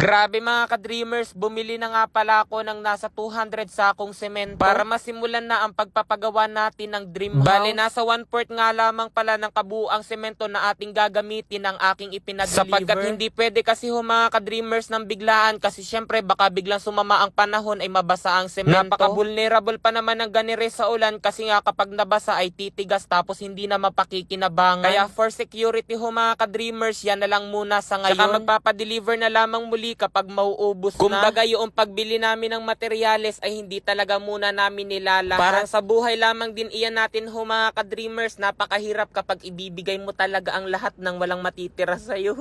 Grabe mga ka-dreamers, bumili na nga pala ako ng nasa 200 sakong semento para masimulan na ang pagpapagawa natin ng dream house. Bale, nasa 1/4 nga lamang pala ng kabuuang semento na ating gagamitin ang aking ipinadeliver. Sapagkat hindi pwede kasi mga ka-dreamers ng biglaan kasi syempre baka biglang sumama ang panahon ay mabasa ang semento. Napaka-vulnerable pa naman ng ganire sa ulan kasi nga kapag nabasa ay titigas tapos hindi na mapakikinabangan. Kaya for security mga ka-dreamers, yan na lang muna sa ngayon. Tsaka magpapadeliver na lamang muli kapag mauubos na. Kumbaga yung pagbili namin ng materyales ay hindi talaga muna namin nilalahat. Parang sa buhay lamang din iyan natin mga ka-dreamers, napakahirap kapag ibibigay mo talaga ang lahat ng walang matitira sa'yo.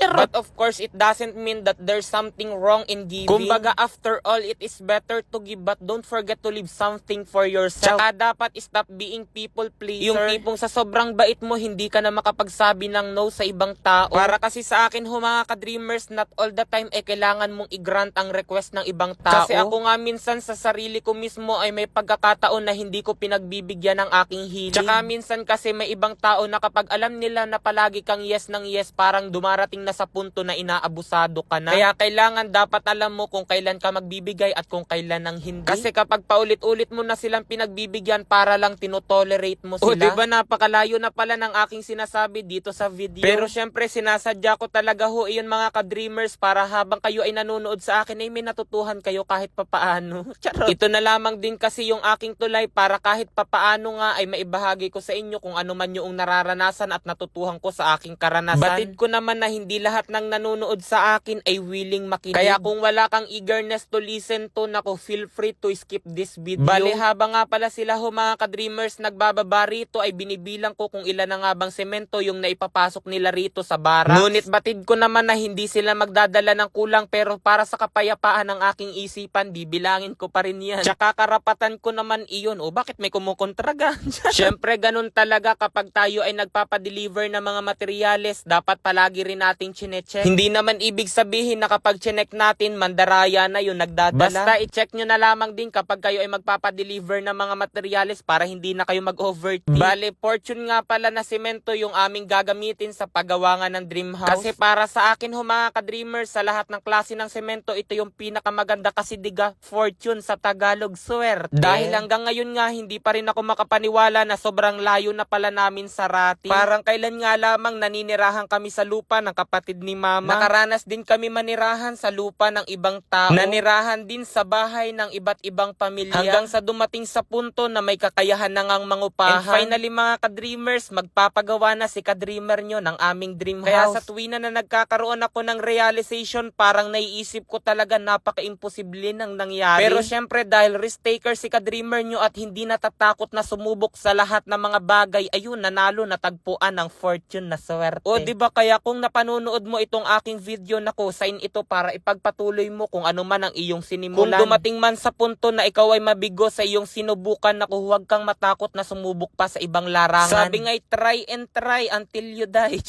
But of course, it doesn't mean that there's something wrong in giving. Kumbaga, after all, it is better to give but don't forget to leave something for yourself. Tsaka dapat stop being people pleaser. Yung tipong sa sobrang bait mo, hindi ka na makapagsabi ng no sa ibang tao. Para kasi sa akin, mga ka-dreamers, not all the time kailangan mong i-grant ang request ng ibang tao. Kasi ako nga minsan sa sarili ko mismo ay may pagkakataon na hindi ko pinagbibigyan ng aking hiling. Tsaka minsan kasi may ibang tao na kapag alam nila na palagi kang yes ng yes, parang dumarating na sa punto na inaabusado ka na. Kaya kailangan dapat alam mo kung kailan ka magbibigay at kung kailan ang hindi. Kasi kapag paulit-ulit mo na silang pinagbibigyan para lang tinotolerate mo sila. O diba napakalayo na pala ng aking sinasabi dito sa video. Pero syempre sinasadya ko talaga iyon mga ka-dreamers para habang kayo ay nanonood sa akin ay may natutuhan kayo kahit papaano. Charot. Ito na lamang din kasi yung aking tulay para kahit papaano nga ay maibahagi ko sa inyo kung ano man yung nararanasan at natutuhan ko sa aking karanasan. Batid ko naman na hindi lahat ng nanonood sa akin ay willing makinig. Kaya kung wala kang eagerness to listen to, nako, feel free to skip this video. Bale, habang nga pala sila mga ka-dreamers nagbababa rito ay binibilang ko kung ilan na nga bang semento yung naipapasok nila rito sa barracks. Ngunit batid ko naman na hindi sila magdadala ng kulang pero para sa kapayapaan ng aking isipan, bibilangin ko pa rin yan. Tsaka karapatan ko naman iyon. O bakit may kumukontraga? Syempre ganun talaga kapag tayo ay nagpapadeliver ng mga materyales, dapat palagi rin nating chinecheck. Hindi naman ibig sabihin na kapag chinek natin, mandaraya na yun nagdadala. Basta i-check nyo na lamang din kapag kayo ay magpapadeliver ng mga materyales para hindi na kayo mag-overtake. Bale, fortune nga pala na semento yung aming gagamitin sa paggawa nga ng dream house. Kasi para sa akin mga ka-dreamers, sa lahat ng klase ng semento, ito yung pinakamaganda kasi diga, fortune sa Tagalog, swerte. Dahil hanggang ngayon nga, hindi pa rin ako makapaniwala na sobrang layo na pala namin sa Rati. Parang kailan nga lamang naninirahan kami sa lupa ng kapatid ni Mama. Nakaranas din kami manirahan sa lupa ng ibang tao. Nanirahan din sa bahay ng iba't ibang pamilya. Hanggang sa dumating sa punto na may kakayahan na ngang mangupahan. And finally mga ka-dreamers, magpapagawa na si ka-dreamer nyo ng aming dream house. Kaya sa tuwina na nagkakaroon ako ng realization, parang naiisip ko talaga napaka-imposible nang nangyari. Pero syempre dahil risk taker si ka-dreamer nyo at hindi natatakot na sumubok sa lahat ng mga bagay, ayun, nanalo, natagpuan ng fortune na swerte. O diba kaya kung napanonood mo itong aking video, nako, sign ito para ipagpatuloy mo kung ano man ang iyong sinimulan. Kung dumating man sa punto na ikaw ay mabigo sa iyong sinubukan, nako, huwag kang matakot na sumubok pa sa ibang larangan. Sabi nga'y try and try until you die.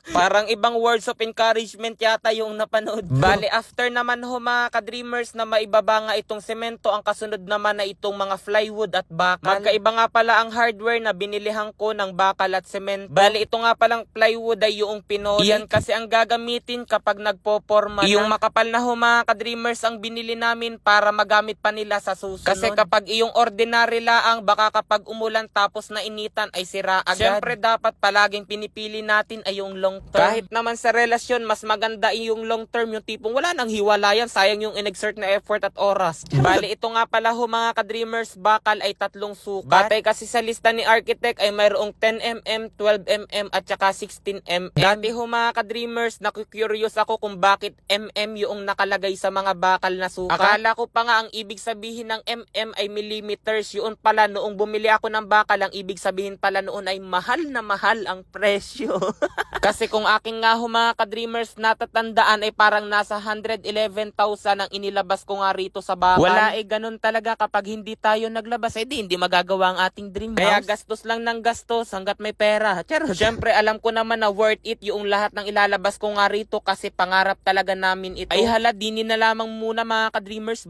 Parang ibang words of encouragement yata yung napanood ko. Bale, after naman mga ka-dreamers na maibaba nga itong semento, ang kasunod naman na itong mga plywood at bakal. Magkaiba nga pala ang hardware na binilihan ko ng bakal at semento. Bale, ito nga palang plywood ay yung pinoy. Iyan kasi ang gagamitin kapag nagpoporma na. Yung makapal na mga ka-dreamers ang binili namin para magamit pa nila sa susunod. Kasi kapag iyong ordinary laang, baka kapag umulan tapos na initan ay sira agad. Siyempre dapat palaging pinipili natin ay yung long term. Kahit naman sa relasyon, mas maganda yung long term, yung tipong wala nang hiwalayan, sayang yung in-exert na effort at oras. Bali, ito nga pala mga ka-dreamers, bakal ay 3 sukat. Batay kasi sa lista ni architect ay mayroong 10mm, 12mm at saka 16mm. Dati mga ka-dreamers, naku-curious ako kung bakit mm yung nakalagay sa mga bakal na sukat. Akala ko pa nga ang ibig sabihin ng mm ay millimeters. Yun pala, noong bumili ako ng bakal, ang ibig sabihin pala noon ay mahal na mahal ang presyo. Kasi kung aking nga mga ka-dreamers natatandaan ay parang nasa 111,000 ang inilabas ko nga rito sa bakal. Wala ganun talaga kapag hindi tayo naglabas, hindi magagawa ang ating dream house. Kaya gastos lang ng gastos hanggat may pera. Siyempre alam ko naman na worth it yung lahat ng ilalabas ko nga rito kasi pangarap talaga namin ito. Ay hala, dinin na lamang muna mga ka-dreamers.